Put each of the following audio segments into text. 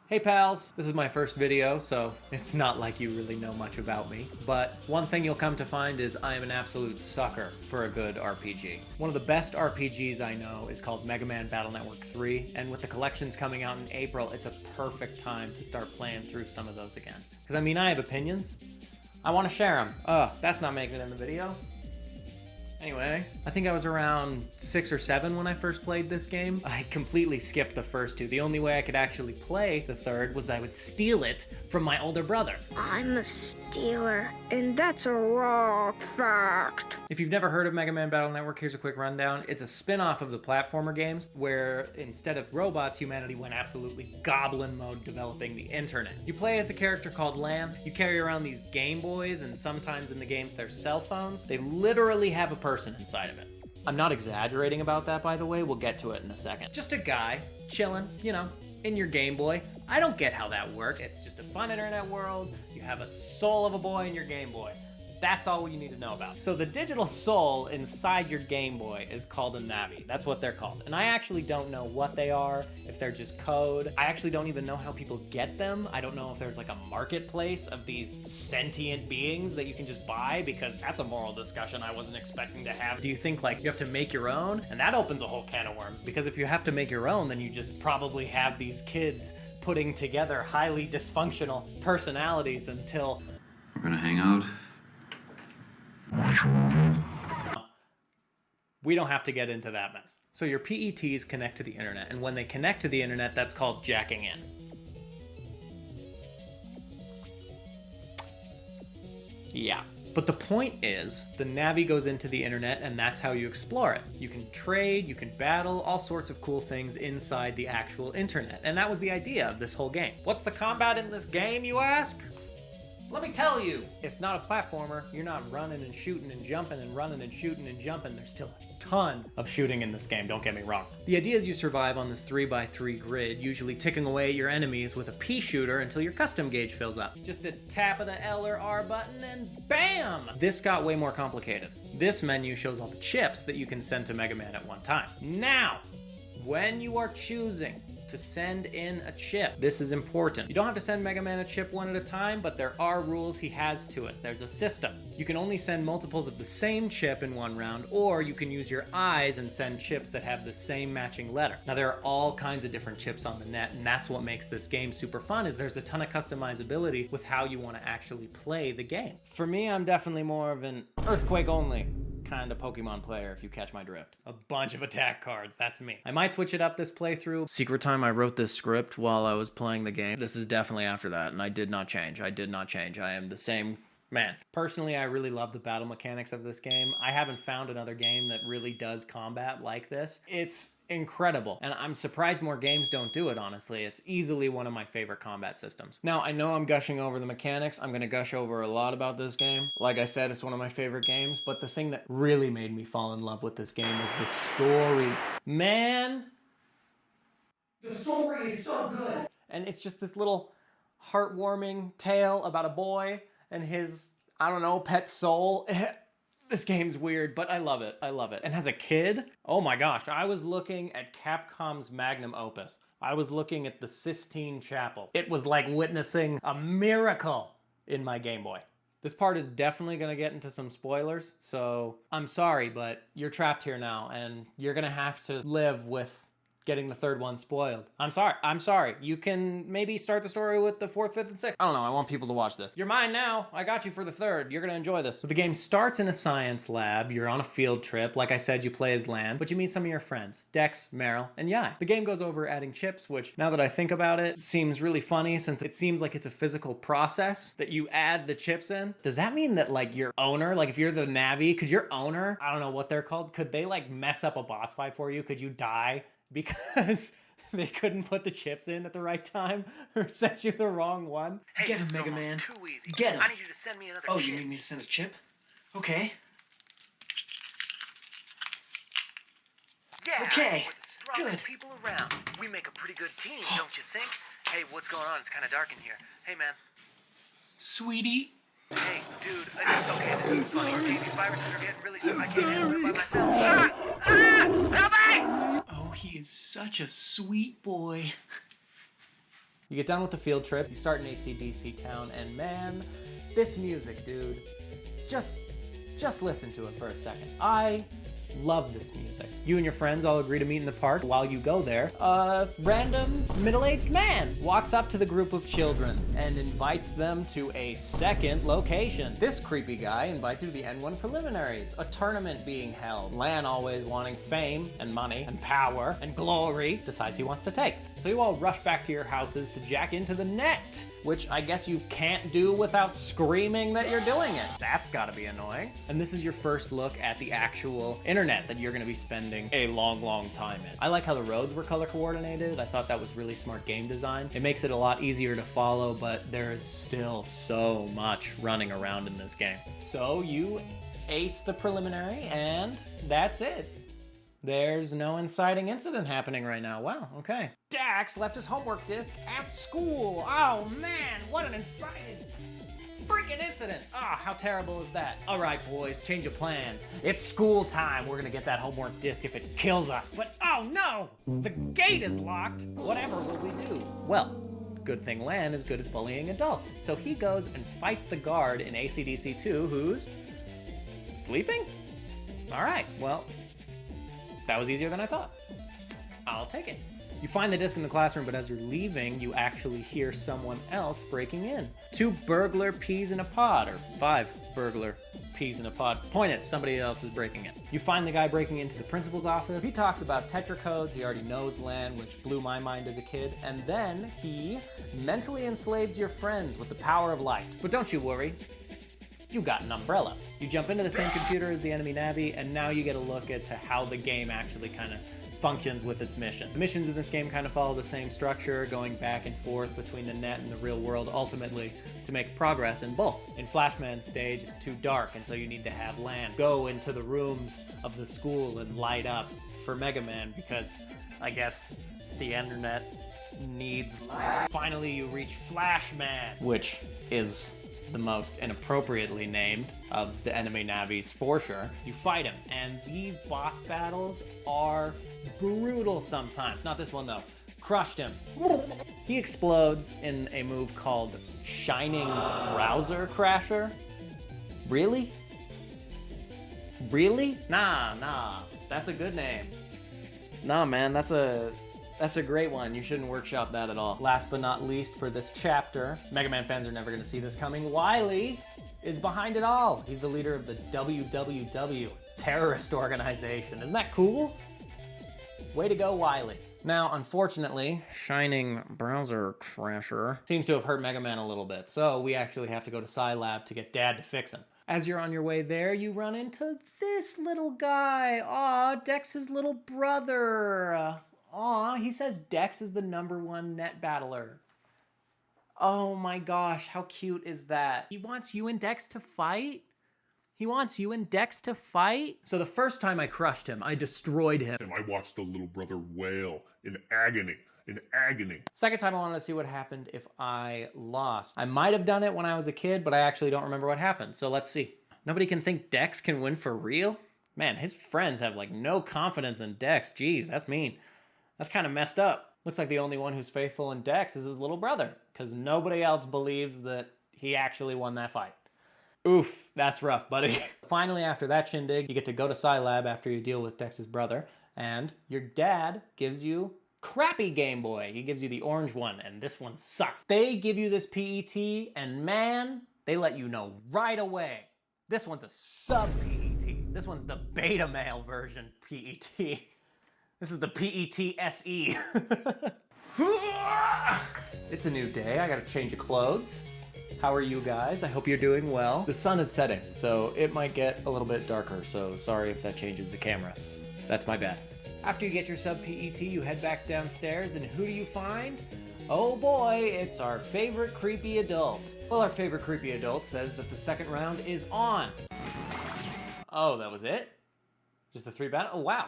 Hey pals, this is my first video, so it's not like you really know much about me, but one thing you'll come to find is I am an absolute sucker for a good RPG. One of the best RPGs I know is called Megaman Battle Network 3, and with the collections coming out in April, it's a perfect time to start playing through some of those again. Because I mean, I have opinions. I want to share them. That's not making it in the video. Anyway, I think I was around 6 or 7 when I first played this game. I completely skipped the first two. The only way I could actually play the third was I would steal it from my older brother. I'm a stealer, and that's a raw fact. If you've never heard of Mega Man Battle Network, here's a quick rundown. It's a spin-off of the platformer games where instead of robots, humanity went absolutely goblin mode developing the internet. You play as a character called Lamb. You carry around these Game Boys, and sometimes in the games they're cell phones. They literally have a person inside of it. I'm not exaggerating about that, by the way. We'll get to it in a second. Just a guy chilling, you know, in your Game Boy. I don't get how that works. It's just a fun internet world. You have a soul of a boy in your Game Boy. That's all you need to know about. So the digital soul inside your Game Boy is called a Navi. That's what they're called. And I actually don't know what they are, if they're just code. I actually don't even know how people get them. I don't know if there's like a marketplace of these sentient beings that you can just buy, because that's a moral discussion I wasn't expecting to have. Do you think like you have to make your own? And that opens a whole can of worms, because if you have to make your own, then you just probably have these kids putting together highly dysfunctional personalities until We're gonna hang out. we don't have to get into that mess. So your PETs connect to the internet, and when they connect to the internet, that's called jacking in. Yeah. But the point is, the Navi goes into the internet, and that's how you explore it. You can trade, you can battle, all sorts of cool things inside the actual internet. And that was the idea of this whole game. What's the combat in this game, you ask? Let me tell you, it's not a platformer. You're not running and shooting and jumping and running and shooting and jumping. There's still a ton of shooting in this game, don't get me wrong. The idea is you survive on this 3x3 grid, usually ticking away at your enemies with a pea shooter until your custom gauge fills up. Just a tap of the L or R button and bam! This got way more complicated. This menu shows all the chips that you can send to Mega Man at one time. Now, when you are choosing to send in a chip, this is important. You don't have to send Mega Man a chip one at a time, but there are rules he has to it. There's a system. You can only send multiples of the same chip in one round, or you can use your eyes and send chips that have the same matching letter. Now there are all kinds of different chips on the net, and that's what makes this game super fun, is there's a ton of customizability with how you want to actually play the game. For me, I'm definitely more of an earthquake only kind of Pokemon player, if you catch my drift. A bunch of attack cards, that's me. I might switch it up this playthrough. Secret time I wrote this script while I was playing the game. This is definitely after that, and I did not change. I did not change. I am the same man. Personally, I really love the battle mechanics of this game. I haven't found another game that really does combat like this. It's incredible, and I'm surprised more games don't do it, honestly. It's easily one of my favorite combat systems. Now, I know I'm gushing over the mechanics. I'm gonna gush over a lot about this game. Like I said, it's one of my favorite games, but the thing that really made me fall in love with this game was the story. Man, the story is so good. And it's just this little heartwarming tale about a boy and his, I don't know, pet soul. This game's weird, but I love it. I love it. And as a kid, oh my gosh, I was looking at Capcom's magnum opus. I was looking at the Sistine Chapel. It was like witnessing a miracle in my Game Boy. This part is definitely gonna get into some spoilers, so I'm sorry, but you're trapped here now, and you're gonna have to live with getting the third one spoiled. I'm sorry. You can maybe start the story with the 4th, 5th, and 6th. I don't know, I want people to watch this. You're mine now. I got you for the third. You're gonna enjoy this. So the game starts in a science lab. You're on a field trip. Like I said, you play as Land, but you meet some of your friends, Dex, Meryl, and Yai. The game goes over adding chips, which now that I think about it, seems really funny since it seems like it's a physical process that you add the chips in. Does that mean that like your owner, like if you're the Navi, could your owner, I don't know what they're called, could they like mess up a boss fight for you? Could you die because they couldn't put the chips in at the right time or sent you the wrong one? Hey, Get this him, is Mega almost Man. too easy. Get him. I need you to send me another Oh, chip. you need me to send a chip? Okay. Yeah, Okay, we're the strongest good. people around. We make a pretty good team, don't you think? Hey, what's going on? It's kind of dark in here. Hey, man. Sweetie. Hey, dude. Okay, this isn't funny. Okay, these viruses are getting really stuck. I can't handle it by myself. Ah! Ah! Help me! Oh, he is such a sweet boy. You get done with the field trip, you start in AC/DC Town, and man, this music, dude, just listen to it for a second. I love this music. You and your friends all agree to meet in the park. While you go there, a random middle-aged man walks up to the group of children and invites them to a second location. This creepy guy invites you to the N1 preliminaries, a tournament being held. Lan, always wanting fame and money and power and glory, decides he wants to take. So you all rush back to your houses to jack into the net, which I guess you can't do without screaming that you're doing it. That's gotta be annoying. And this is your first look at the actual internet that you're gonna be spending a long time in. I like how the roads were color coordinated. I thought that was really smart game design. It makes it a lot easier to follow, but there is still so much running around in this game. So you ace the preliminary and that's it. There's no inciting incident happening right now. Wow, okay. Dax left his homework disc at school. Oh man, what an inciting freaking incident. Ah, how terrible is that? All right, boys, change of plans. It's school time. We're gonna get that homework disc if it kills us. But oh no, the gate is locked. Whatever will we do? Well, good thing Lan is good at bullying adults. So he goes and fights the guard in AC/DC 2 who's sleeping? All right, well, that was easier than I thought. I'll take it. You find the disc in the classroom, but as you're leaving, you actually hear someone else breaking in. 2 burglar peas in a pod, or 5 burglar peas in a pod. Point is, somebody else is breaking in. You find the guy breaking into the principal's office. He talks about Tetra codes. He already knows Lan, which blew my mind as a kid. And then he mentally enslaves your friends with the power of light. But don't you worry. You got an umbrella. You jump into the same computer as the enemy Navi, and now you get a look at how the game actually kind of functions with its mission. The missions in this game kind of follow the same structure, going back and forth between the net and the real world, ultimately to make progress in both. In Flashman's stage, it's too dark, and so you need to have Lan go into the rooms of the school and light up for Megaman, because I guess the internet needs light. Finally, you reach Flashman, which is the most inappropriately named of the enemy Navis for sure. You fight him, and these boss battles are brutal sometimes. Not this one though. Crushed him. He explodes in a move called Shining Browser Crasher. Really? Really? Nah. That's a good name. Nah, man, that's a great one. You shouldn't workshop that at all. Last but not least for this chapter, Mega Man fans are never gonna see this coming. Wily is behind it all. He's the leader of the WWW terrorist organization. Isn't that cool? Way to go, Wily. Now, unfortunately, Shining Browser Crasher seems to have hurt Mega Man a little bit, so we actually have to go to Scilab to get Dad to fix him. As you're on your way there, you run into this little guy. Aw, Dex's little brother. Aw, he says Dex is the #1 net battler. Oh my gosh, how cute is that? He wants you and Dex to fight? He wants you and Dex to fight? So the first time I crushed him, I destroyed him. And I watched the little brother wail in agony. Second time I wanted to see what happened if I lost. I might have done it when I was a kid, but I actually don't remember what happened. So let's see. Nobody can think Dex can win for real? Man, his friends have like no confidence in Dex. Jeez, that's mean. That's kind of messed up. Looks like the only one who's faithful in Dex is his little brother, because nobody else believes that he actually won that fight. Oof, that's rough, buddy. Finally, after that shindig, you get to go to Scilab after you deal with Dex's brother, and your dad gives you crappy Game Boy. He gives you the orange one, and this one sucks. They give you this PET, and man, they let you know right away. This one's a sub-PET. This one's the beta male version PET. This is the PET SE. It's a new day, I gotta change of clothes. How are you guys? I hope you're doing well. The sun is setting, so it might get a little bit darker, so sorry if that changes the camera. That's my bad. After you get your sub PET, you head back downstairs, and who do you find? Oh boy, it's our favorite creepy adult. Well, our favorite creepy adult says that the second round is on. Oh, that was it? Just the 3 battle? Oh, wow.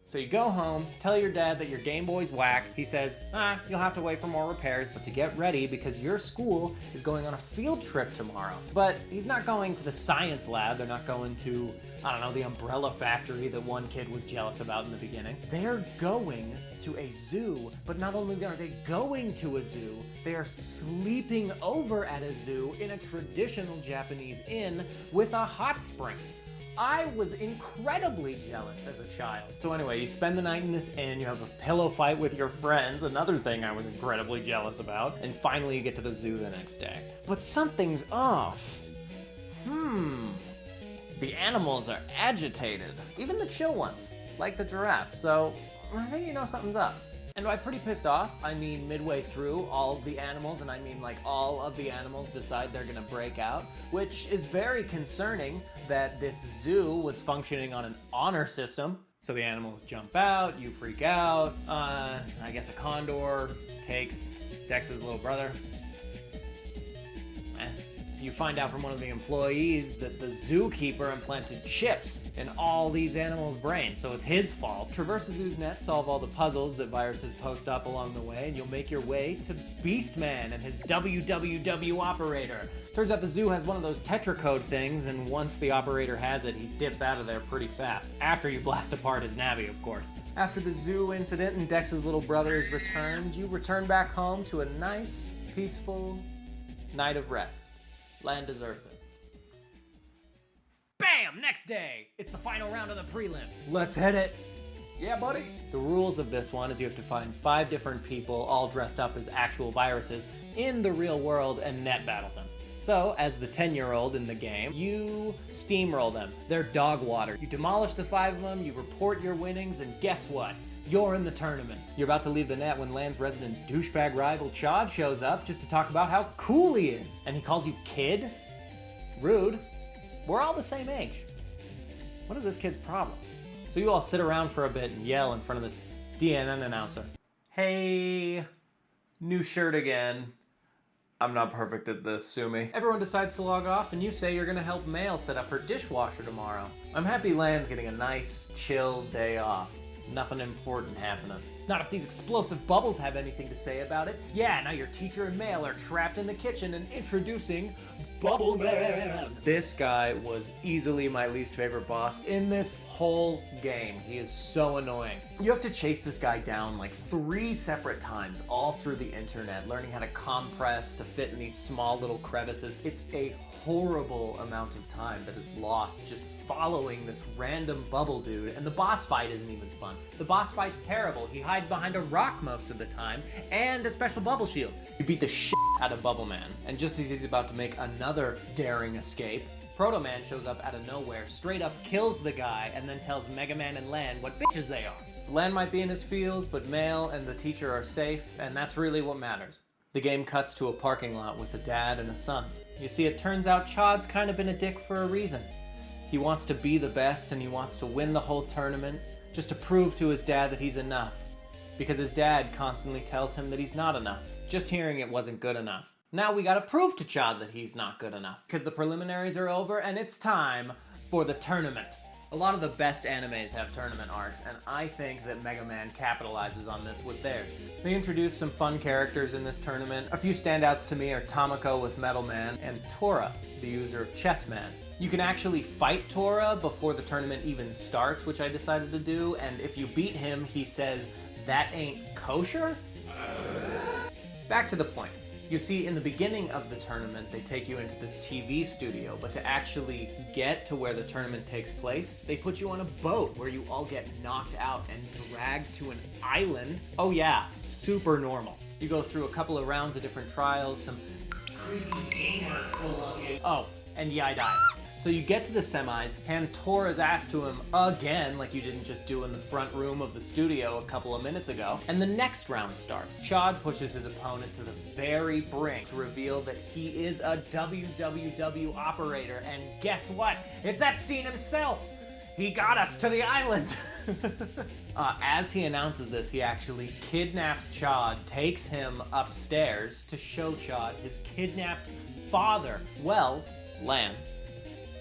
So you go home, tell your dad that your Game Boy's whack. He says, you'll have to wait for more repairs to get ready because your school is going on a field trip tomorrow. But he's not going to the science lab. They're not going to, I don't know, the umbrella factory that one kid was jealous about in the beginning. They're going to a zoo, but not only are they going to a zoo, they are sleeping over at a zoo in a traditional Japanese inn with a hot spring. I was incredibly jealous as a child. So anyway, you spend the night in this inn, you have a pillow fight with your friends, another thing I was incredibly jealous about, and finally you get to the zoo the next day. But something's off. The animals are agitated, even the chill ones, like the giraffes, so I think you know something's up. And by pretty pissed off, I mean midway through, all of the animals, and I mean like all of the animals decide they're gonna break out, which is very concerning that this zoo was functioning on an honor system. So the animals jump out, you freak out, I guess a condor takes Dex's little brother. You find out from one of the employees that the zookeeper implanted chips in all these animals' brains, so it's his fault. Traverse the zoo's net, solve all the puzzles that viruses post up along the way, and you'll make your way to Beastman and his WWW operator. Turns out the zoo has one of those tetracode things, and once the operator has it, he dips out of there pretty fast. After you blast apart his Navi, of course. After the zoo incident and Dex's little brother is returned, you return back home to a nice, peaceful night of rest. Land deserves it. Bam! Next day! It's the final round of the prelim. Let's hit it! Yeah, buddy? The rules of this one is you have to find 5 different people all dressed up as actual viruses in the real world and net battle them. So, as the 10-year-old in the game, you steamroll them. They're dog water. You demolish the 5 of them, you report your winnings, and guess what? You're in the tournament. You're about to leave the net when Land's resident douchebag rival Chad shows up just to talk about how cool he is. And he calls you kid? Rude. We're all the same age. What is this kid's problem? So you all sit around for a bit and yell in front of this DNN announcer. Hey, new shirt again. I'm not perfect at this, sue me. Everyone decides to log off and you say you're gonna help Mail set up her dishwasher tomorrow. I'm happy Land's getting a nice, chill day off. Nothing important happening. Not if these explosive bubbles have anything to say about it. Yeah, now your teacher and Mail are trapped in the kitchen and introducing Bubble Man. This guy was easily my least favorite boss in this whole game. He is so annoying. You have to chase this guy down like 3 separate times all through the internet, learning how to compress to fit in these small little crevices. It's a horrible amount of time that is lost just following this random bubble dude, and the boss fight isn't even fun. The boss fight's terrible. He hides behind a rock most of the time, and a special bubble shield. You beat the shit out of Bubble Man, and just as he's about to make another daring escape, Proto Man shows up out of nowhere, straight up kills the guy, and then tells Megaman and Lan what bitches they are. Lan might be in his feels, but Mail and the teacher are safe, and that's really what matters. The game cuts to a parking lot with a dad and a son. You see, it turns out Chod's kind of been a dick for a reason. He wants to be the best and he wants to win the whole tournament just to prove to his dad that he's enough. Because his dad constantly tells him that he's not enough. Just hearing it wasn't good enough. Now we gotta prove to Chad that he's not good enough. Because the preliminaries are over and it's time for the tournament. A lot of the best animes have tournament arcs, and I think that Mega Man capitalizes on this with theirs. They introduced some fun characters in this tournament. A few standouts to me are Tamako with Metal Man and Tora, the user of Chess Man. You can actually fight Tora before the tournament even starts, which I decided to do, and if you beat him, he says, "That ain't kosher?" Back to the point. You see, in the beginning of the tournament, they take you into this TV studio, but to actually get to where the tournament takes place, they put you on a boat where you all get knocked out and dragged to an island. Oh yeah, super normal. You go through a couple of rounds of different trials, some creepy gamers pull on you. Oh, and yeah, I died. So you get to the semis, hand Tora's ass to him again, like you didn't just do in the front room of the studio a couple of minutes ago, and the next round starts. Chad pushes his opponent to the very brink to reveal that he is a WWW operator, and guess what? It's Epstein himself! He got us to the island! As he announces this, he actually kidnaps Chad, takes him upstairs to show Chad his kidnapped father. Well, Lan,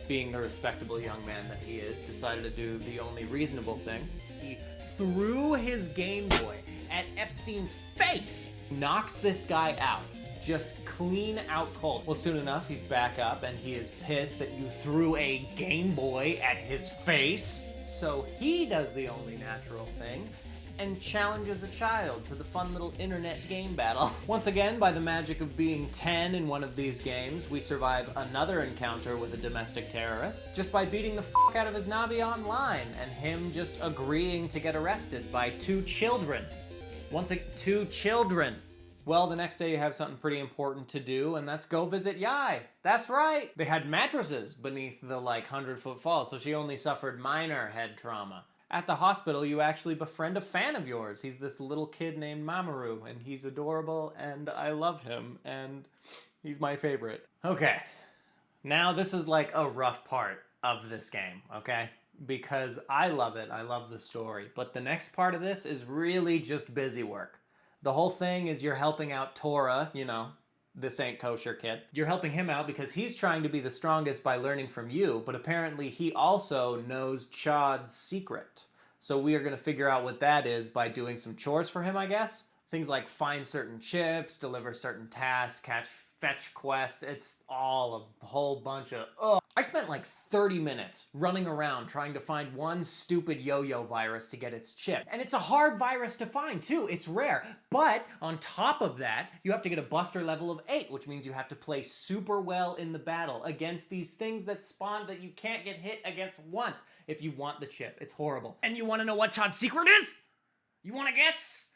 being the respectable young man that he is, decided to do the only reasonable thing. He threw his Game Boy at Epstein's face, knocks this guy out. Just clean out cold. Well, soon enough, he's back up and he is pissed that you threw a Game Boy at his face. So he does the only natural thing and challenges a child to the fun little internet game battle. Once again, by the magic of being 10 in one of these games, we survive another encounter with a domestic terrorist just by beating the fuck out of his Navi online and him just agreeing to get arrested by two children. Two children. Well, the next day you have something pretty important to do, and that's go visit Yai. That's right. They had mattresses beneath the 100-foot fall, so she only suffered minor head trauma. At the hospital, you actually befriend a fan of yours. He's this little kid named Mamoru, and he's adorable, and I love him, and he's my favorite. Okay, now this is a rough part of this game, okay? Because I love it, I love the story, but the next part of this is really just busy work. The whole thing is you're helping out Tora, this ain't kosher kid. You're helping him out because he's trying to be the strongest by learning from you, but apparently he also knows Chod's secret. So we are going to figure out what that is by doing some chores for him, I guess. Things like find certain chips, deliver certain tasks, fetch quests. It's all a whole bunch of I spent 30 minutes running around trying to find one stupid yo-yo virus to get its chip. And it's a hard virus to find too, it's rare. But on top of that, you have to get a buster level of 8, which means you have to play super well in the battle against these things that spawn that you can't get hit against once if you want the chip. It's horrible. And you wanna know what Chod's secret is? You wanna guess?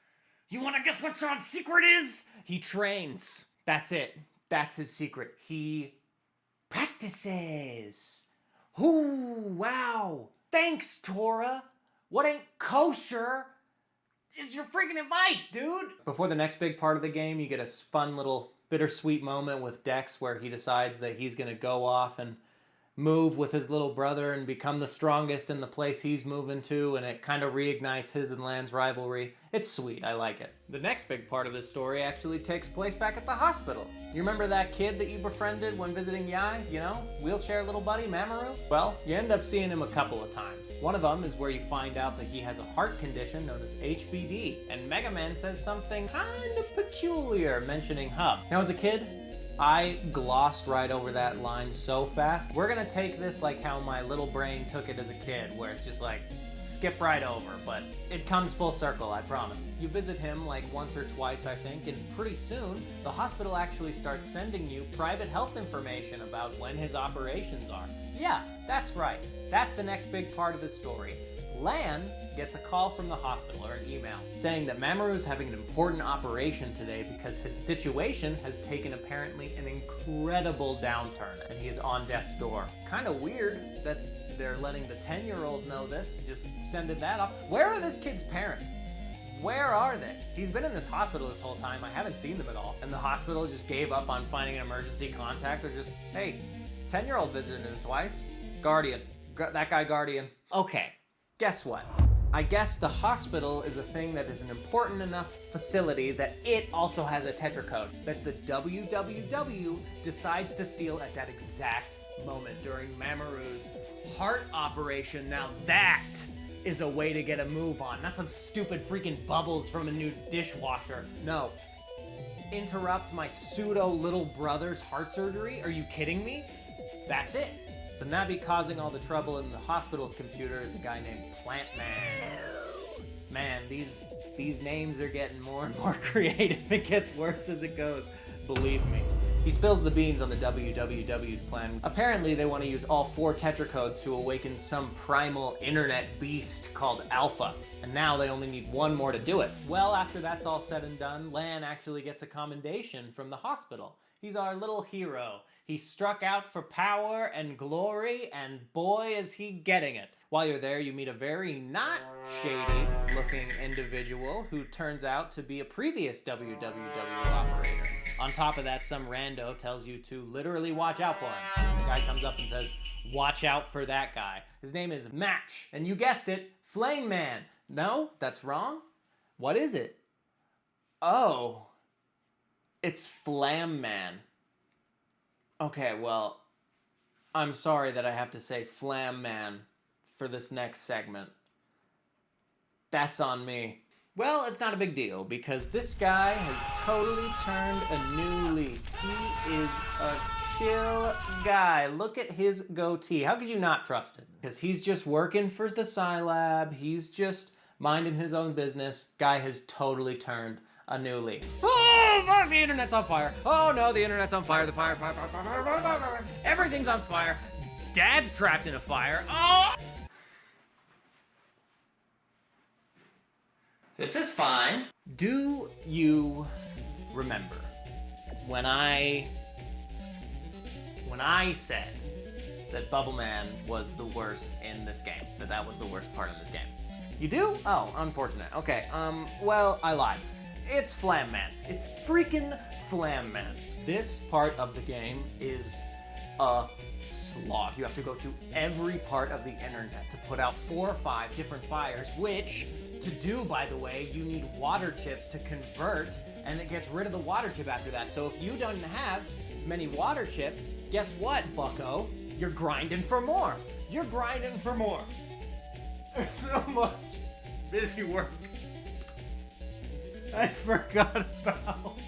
You wanna guess what Chod's secret is? He trains. That's it. That's his secret. He practices. Ooh, wow. Thanks, Tora. What ain't kosher is your freaking advice, dude. Before the next big part of the game, you get a fun little bittersweet moment with Dex where he decides that he's gonna go off and move with his little brother and become the strongest in the place he's moving to, and it kind of reignites his and Lan's rivalry. It's sweet, I like it. The next big part of this story actually takes place back at the hospital. You remember that kid that you befriended when visiting Yai? Wheelchair little buddy, Mamoru? Well, you end up seeing him a couple of times. One of them is where you find out that he has a heart condition known as HBD, and Megaman says something kind of peculiar mentioning Hub. Now as a kid, I glossed right over that line so fast. We're gonna take this like how my little brain took it as a kid, where it's just skip right over, but it comes full circle, I promise. You visit him once or twice, I think, and pretty soon, the hospital actually starts sending you private health information about when his operations are. Yeah, that's right. That's the next big part of the story. Lan gets a call from the hospital, or an email, saying that Mamoru's having an important operation today because his situation has taken apparently an incredible downturn, and he is on death's door. Kind of weird that they're letting the 10-year-old know this, just sending that off. Where are this kid's parents? Where are they? He's been in this hospital this whole time, I haven't seen them at all. And the hospital just gave up on finding an emergency contact, or just, hey, 10-year-old visited him twice. Guardian. That guy Guardian. Okay. Guess what? I guess the hospital is a thing that is an important enough facility that it also has a Tetra code that the WWW decides to steal at that exact moment during Mamoru's heart operation. Now that is a way to get a move on, not some stupid freaking bubbles from a new dishwasher. No. Interrupt my pseudo little brother's heart surgery? Are you kidding me? That's it. The Navi causing all the trouble in the hospital's computer is a guy named Plant Man. Man, these names are getting more and more creative. It gets worse as it goes, believe me. He spills the beans on the WWW's plan. Apparently, they want to use all 4 Tetra codes to awaken some primal internet beast called Alpha. And now they only need 1 more to do it. Well, after that's all said and done, Lan actually gets a commendation from the hospital. He's our little hero. He struck out for power and glory, and boy is he getting it. While you're there, you meet a very not shady-looking individual who turns out to be a previous WWW operator. On top of that, some rando tells you to literally watch out for him. The guy comes up and says, watch out for that guy. His name is Match, and you guessed it, Flame Man. No, that's wrong. What is it? Oh, it's Flam Man. Okay, well, I'm sorry that I have to say Flam Man for this next segment. That's on me. Well, it's not a big deal because this guy has totally turned a new leaf. He is a chill guy. Look at his goatee. How could you not trust him? Because he's just working for the Scilab. He's just minding his own business. Guy has totally turned a new leaf. Oh, fuck, the internet's on fire. Oh no, the internet's on fire. The fire. Everything's on fire. Dad's trapped in a fire. Oh! This is fine. Do you remember when I said that Bubble Man was the worst in this game? That was the worst part in this game. You do? Oh, unfortunate. Okay, well, I lied. It's Flam Man. It's freaking Flam Man. This part of the game is a slog. You have to go to every part of the internet to put out 4 or 5 different fires, which, to do, by the way, you need water chips to convert, and it gets rid of the water chip after that. So if you don't have many water chips, guess what, bucko? You're grinding for more. You're grinding for more. There's so much busy work I forgot about.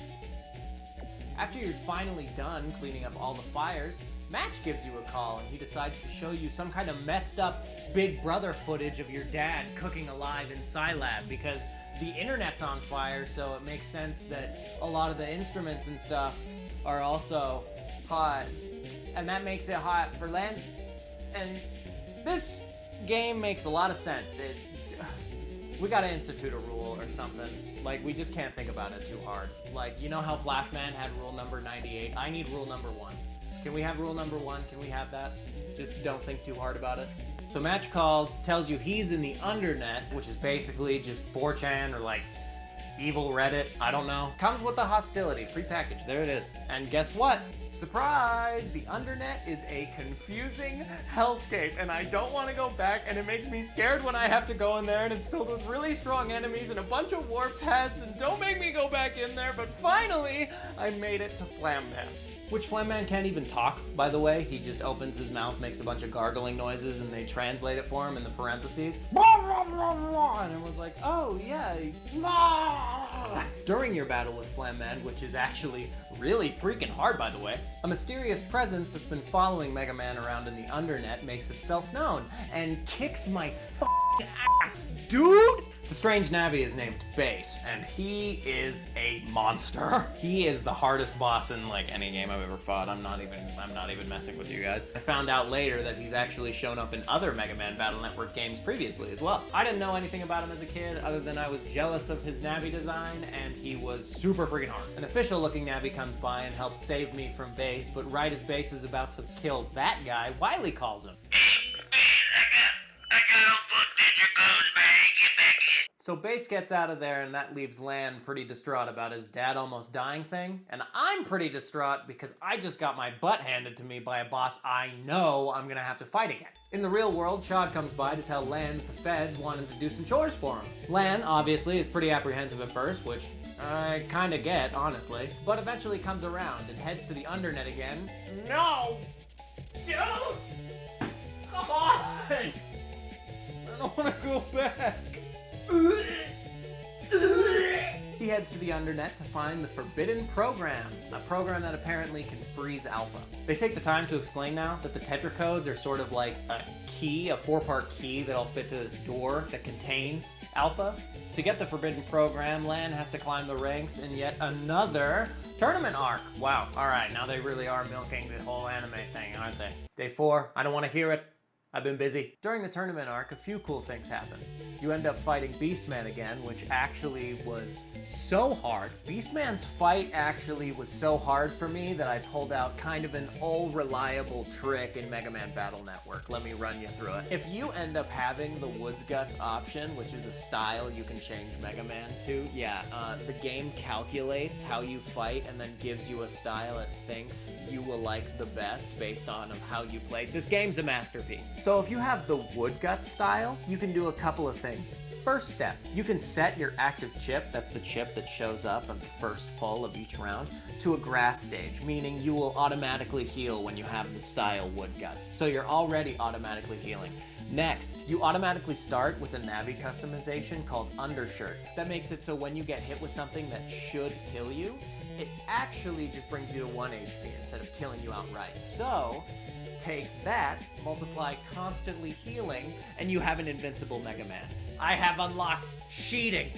After you're finally done cleaning up all the fires, Match gives you a call and he decides to show you some kind of messed up Big Brother footage of your dad cooking alive in Scilab because the internet's on fire, so it makes sense that a lot of the instruments and stuff are also hot. And that makes it hot for Lance. And this game makes a lot of sense. We gotta institute a rule or something. Like, we just can't think about it too hard. Like, you know how Flashman had rule number 98? I need rule number 1. Can we have rule number 1? Can we have that? Just don't think too hard about it. So Match calls, tells you he's in the Undernet, which is basically just 4chan or like evil Reddit, I don't know. Comes with the hostility, prepackaged, there it is. And guess what? Surprise! The Undernet is a confusing hellscape, and I don't want to go back, and it makes me scared when I have to go in there, and it's filled with really strong enemies and a bunch of warp pads, and don't make me go back in there, but finally, I made it to Flamman. Which Flamman can't even talk, by the way. He just opens his mouth, makes a bunch of gargling noises, and they translate it for him in the parentheses. And everyone's like, oh, yeah. During your battle with Flamman, which is actually really freaking hard, by the way, a mysterious presence that's been following Megaman around in the Undernet makes itself known and kicks my ass, dude! The strange Navi is named Bass, and he is a monster. He is the hardest boss in like any game I've ever fought. I'm not even messing with you guys. I found out later that he's actually shown up in other Mega Man Battle Network games previously as well. I didn't know anything about him as a kid other than I was jealous of his Navi design, and he was super freaking hard. An official looking Navi comes by and helps save me from Bass, but right as Bass is about to kill that guy, Wily calls him. I got footage goes, man. Get back in. So Bass gets out of there, and that leaves Lan pretty distraught about his dad almost dying thing. And I'm pretty distraught because I just got my butt handed to me by a boss I know I'm gonna have to fight again. In the real world, Chad comes by to tell Lan that the feds want him to do some chores for him. Lan, obviously, is pretty apprehensive at first, which I kinda get, honestly. But eventually comes around and heads to the Undernet again. No! Don't! Come on! I don't want to go back. He heads to the Undernet to find the Forbidden Program, a program that apparently can freeze Alpha. They take the time to explain now that the Tetra codes are sort of like a key, a 4-part key that'll fit to this door that contains Alpha. To get the Forbidden Program, Lan has to climb the ranks in yet another tournament arc. Wow, alright, now they really are milking the whole anime thing, aren't they? Day 4, I don't want to hear it. I've been busy. During the tournament arc, a few cool things happen. You end up fighting Beastman again, which actually was so hard. Beastman's fight actually was so hard for me that I pulled out kind of an old reliable trick in Mega Man Battle Network. Let me run you through it. If you end up having the Woods Guts option, which is a style you can change Mega Man to, the game calculates how you fight and then gives you a style it thinks you will like the best based on how you played. This game's a masterpiece. So if you have the Wood Guts style, you can do a couple of things. first step. You can set your active chip, that's the chip that shows up on the first pull of each round, to a grass stage, meaning you will automatically heal when you have the style wood guts. So you're already automatically healing. Next, you automatically start with a Navi customization called Undershirt. That makes it so when you get hit with something that should kill you, it actually just brings you to 1 HP instead of killing you outright. So, take that, multiply constantly healing, and you have an invincible Mega Man. I have unlocked cheating.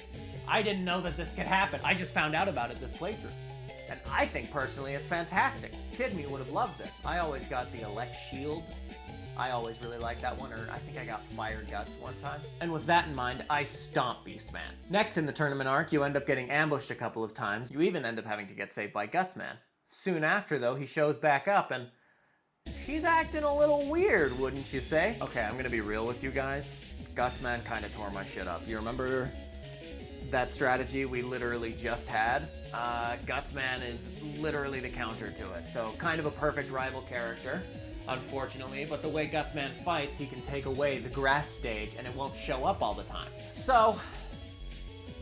I didn't know that this could happen. I just found out about it this playthrough. And I think personally it's fantastic. Kid me would have loved this. I always got the Elect Shield. I always really liked that one, or I think I got Fire Guts one time. And with that in mind, I stomp Beastman. Next in the tournament arc, you end up getting ambushed a couple of times. You even end up having to get saved by Gutsman. Soon after though, he shows back up and he's acting a little weird, wouldn't you say? Okay, I'm gonna be real with you guys. Gutsman kinda tore my shit up. You remember that strategy we literally just had? Gutsman is literally the counter to it. So kind of a perfect rival character, unfortunately, but the way Gutsman fights, he can take away the grass stage and it won't show up all the time. So,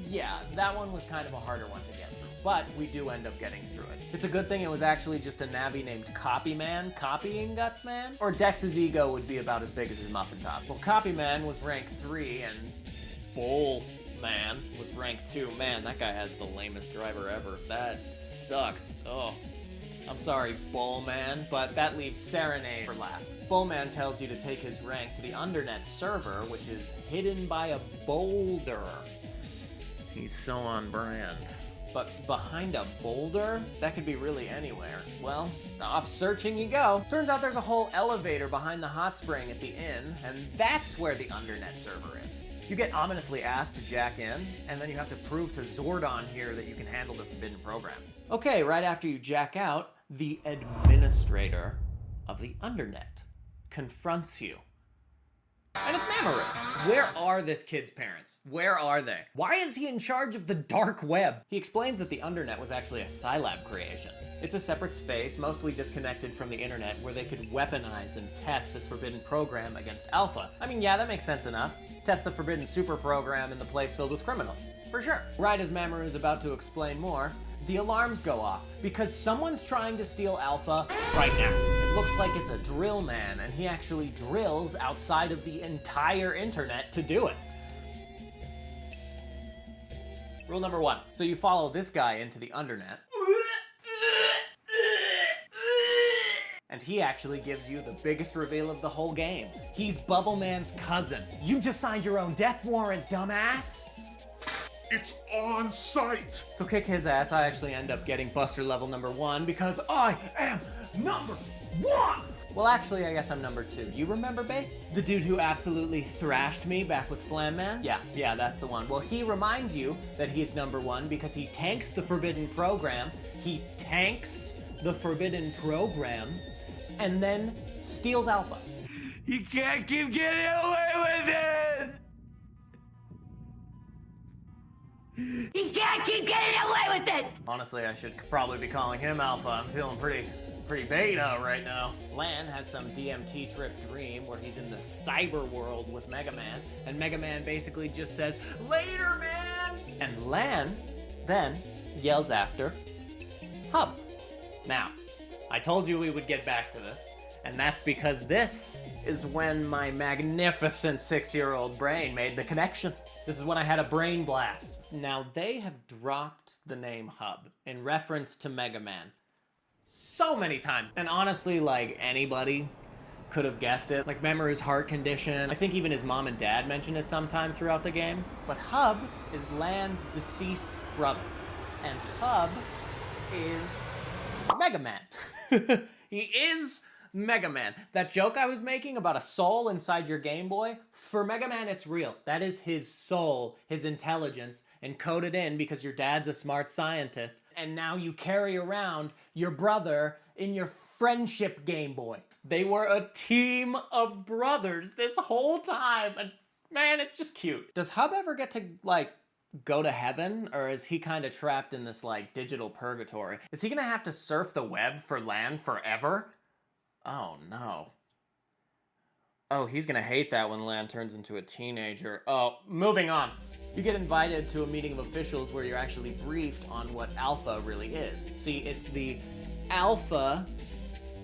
yeah, that one was kind of a harder one to get through, but we do end up getting through it. It's a good thing it was actually just a Navi named Copyman copying Gutsman, or Dex's ego would be about as big as his muffin top. Well, Copyman was rank 3 and Bullman was rank 2. Man, that guy has the lamest driver ever. That sucks. Oh. I'm sorry, Bullman, but that leaves Serenade for last. Bullman tells you to take his rank to the Undernet server, which is hidden by a boulder. He's so on brand. But behind a boulder? That could be really anywhere. Well, off searching you go. Turns out there's a whole elevator behind the hot spring at the inn, and that's where the Undernet server is. You get ominously asked to jack in, and then you have to prove to Zordon here that you can handle the forbidden program. Okay, right after you jack out, the administrator of the Undernet confronts you. And it's Mamoru. Where are this kid's parents? Where are they? Why is he in charge of the dark web? He explains that the Undernet was actually a Scilab creation. It's a separate space, mostly disconnected from the internet, where they could weaponize and test this forbidden program against Alpha. I mean, yeah, that makes sense enough. Test the forbidden super program in the place filled with criminals. For sure. Right as Mamoru is about to explain more, the alarms go off because someone's trying to steal Alpha right now. It looks like it's a drill man, and he actually drills outside of the entire internet to do it. Rule number 1. So you follow this guy into the Undernet, and he actually gives you the biggest reveal of the whole game. He's Bubble Man's cousin. You just signed your own death warrant, dumbass! It's on site! So kick his ass, I actually end up getting Buster level number 1 because I am number 1! Well, actually, I guess I'm number 2. You remember Base? The dude who absolutely thrashed me back with Flam Man? Yeah, that's the one. Well, he reminds you that he's number 1 because he tanks the forbidden program, and then steals Alpha. You can't keep getting away with it! You can't keep getting away with it! Honestly, I should probably be calling him Alpha. I'm feeling pretty beta right now. Lan has some DMT trip dream where he's in the cyber world with Megaman, and Megaman basically just says, "Later, man!" And Lan then yells after Hub. Now, I told you we would get back to this, and that's because this is when my magnificent 6-year-old brain made the connection. This is when I had a brain blast. Now, they have dropped the name Hub in reference to Mega Man so many times. And honestly, like, anybody could have guessed it. Like Mamoru's heart condition. I think even his mom and dad mentioned it sometime throughout the game. But Hub is Lan's deceased brother. And Hub is Mega Man. He is Mega Man. That joke I was making about a soul inside your Game Boy, for Mega Man, it's real. That is his soul, his intelligence, encoded in because your dad's a smart scientist, and now you carry around your brother in your friendship Game Boy. They were a team of brothers this whole time, and man, it's just cute. Does Hub ever get to, like, go to heaven, or is he kind of trapped in this, like, digital purgatory? Is he gonna have to surf the web for Lan forever? Oh no. Oh, he's gonna hate that when Lan turns into a teenager. Oh, moving on. You get invited to a meeting of officials where you're actually briefed on what Alpha really is. See, it's the Alpha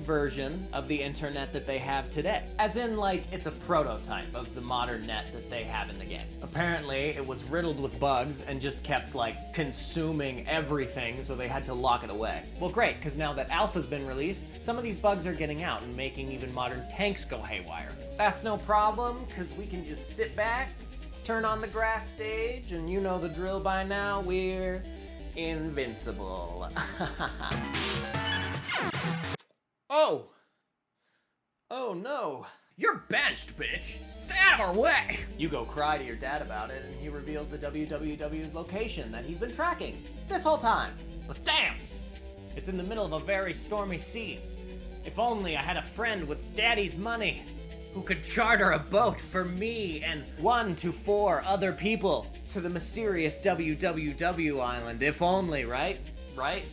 version of the internet that they have today. As in, like, it's a prototype of the modern net that they have in the game. Apparently, it was riddled with bugs and just kept, like, consuming everything, so they had to lock it away. Well, great, because now that Alpha's been released, some of these bugs are getting out and making even modern tanks go haywire. That's no problem, because we can just sit back, turn on the grass stage, and you know the drill by now, we're invincible. Oh! Oh no! You're benched, bitch! Stay out of our way! You go cry to your dad about it, and he reveals the WWW's location that he's been tracking this whole time. But damn! It's in the middle of a very stormy sea. If only I had a friend with daddy's money who could charter a boat for me and 1 to 4 other people to the mysterious WWW island. If only, right? Right?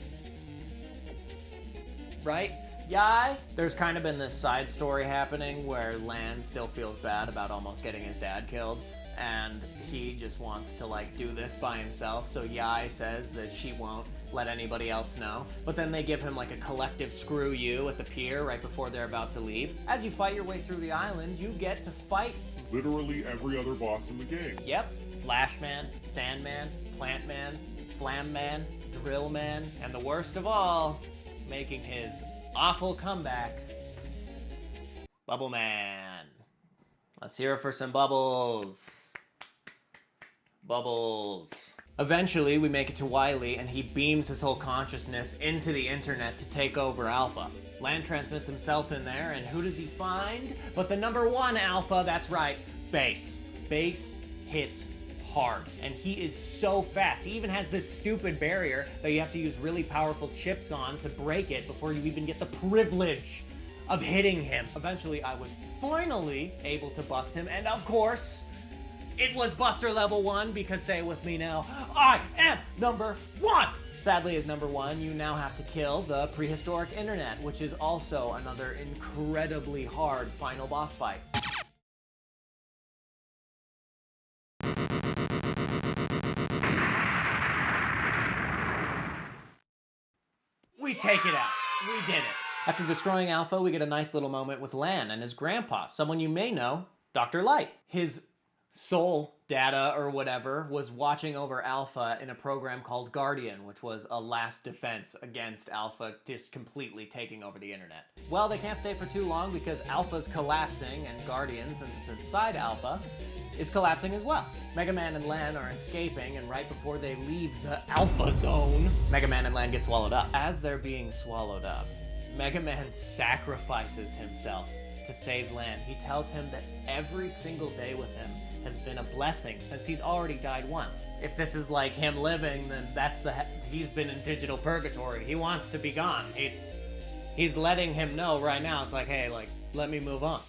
Right? Yai? There's kind of been this side story happening where Lan still feels bad about almost getting his dad killed, and he just wants to, like, do this by himself, so Yai says that she won't let anybody else know. But then they give him, like, a collective screw you at the pier right before they're about to leave. As you fight your way through the island, you get to fight Literally every other boss in the game. Yep, Flashman, Sandman, Plantman, Flamman, Drillman, and the worst of all, making his awful comeback, Bubble Man. Let's hear it for some bubbles. Bubbles. Eventually, we make it to Wily, and he beams his whole consciousness into the internet to take over Alpha. Lan transmits himself in there, and who does he find? But the #1 Alpha, that's right, Bass. Bass hits hard, and he is so fast. He even has this stupid barrier that you have to use really powerful chips on to break it before you even get the privilege of hitting him. Eventually, I was finally able to bust him, and of course, it was Buster level 1, because say it with me now, I am #1! Sadly, as #1, you now have to kill the prehistoric internet, which is also another incredibly hard final boss fight. We take it out. We did it. After destroying Alpha, we get a nice little moment with Lan and his grandpa, someone you may know, Dr. Light. His soul data or whatever was watching over Alpha in a program called Guardian, which was a last defense against Alpha just completely taking over the internet. Well, they can't stay for too long because Alpha's collapsing, and Guardian, since it's inside Alpha, is collapsing as well. Megaman and Lan are escaping, and right before they leave the Alpha Zone, Megaman and Lan get swallowed up. As they're being swallowed up, Megaman sacrifices himself to save Lan. He tells him that every single day with him has been a blessing since he's already died once. If this is like him living, then he's been in digital purgatory. He wants to be gone. He's letting him know right now. It's like, hey, like, let me move on.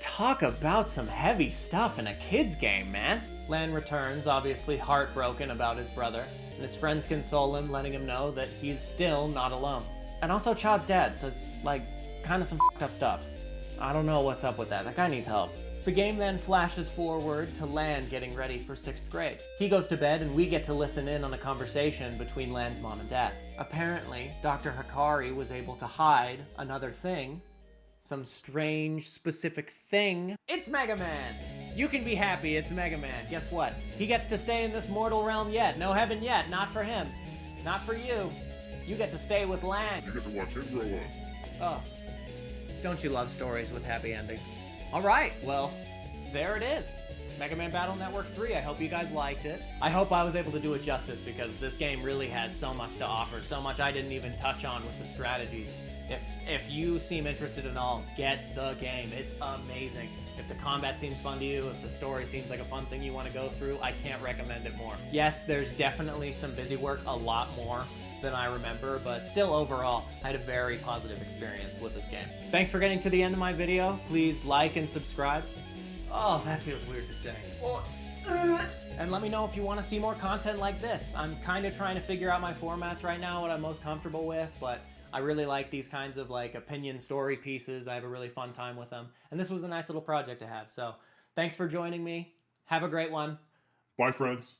Talk about some heavy stuff in a kid's game, man. Lan returns, obviously heartbroken about his brother, and his friends console him, letting him know that he's still not alone. And also Chad's dad says, like, kind of some fucked up stuff. I don't know what's up with that. That guy needs help. The game then flashes forward to Lan getting ready for 6th grade. He goes to bed, and we get to listen in on a conversation between Lan's mom and dad. Apparently, Dr. Hikari was able to hide another thing, some strange, specific thing. It's Mega Man! You can be happy, it's Mega Man. Guess what? He gets to stay in this mortal realm yet. No heaven yet. Not for him. Not for you. You get to stay with Lan. You get to watch him grow up. Oh. Don't you love stories with happy endings? Alright, well, there it is. Mega Man Battle Network 3, I hope you guys liked it. I hope I was able to do it justice because this game really has so much to offer, so much I didn't even touch on with the strategies. If you seem interested in all, get the game. It's amazing. If the combat seems fun to you, if the story seems like a fun thing you want to go through, I can't recommend it more. Yes, there's definitely some busy work, a lot more than I remember, but still overall, I had a very positive experience with this game. Thanks for getting to the end of my video. Please like and subscribe. Oh, that feels weird to say. And let me know if you want to see more content like this. I'm kind of trying to figure out my formats right now, what I'm most comfortable with, but I really like these kinds of like opinion story pieces. I have a really fun time with them. And this was a nice little project to have. So thanks for joining me. Have a great one. Bye, friends.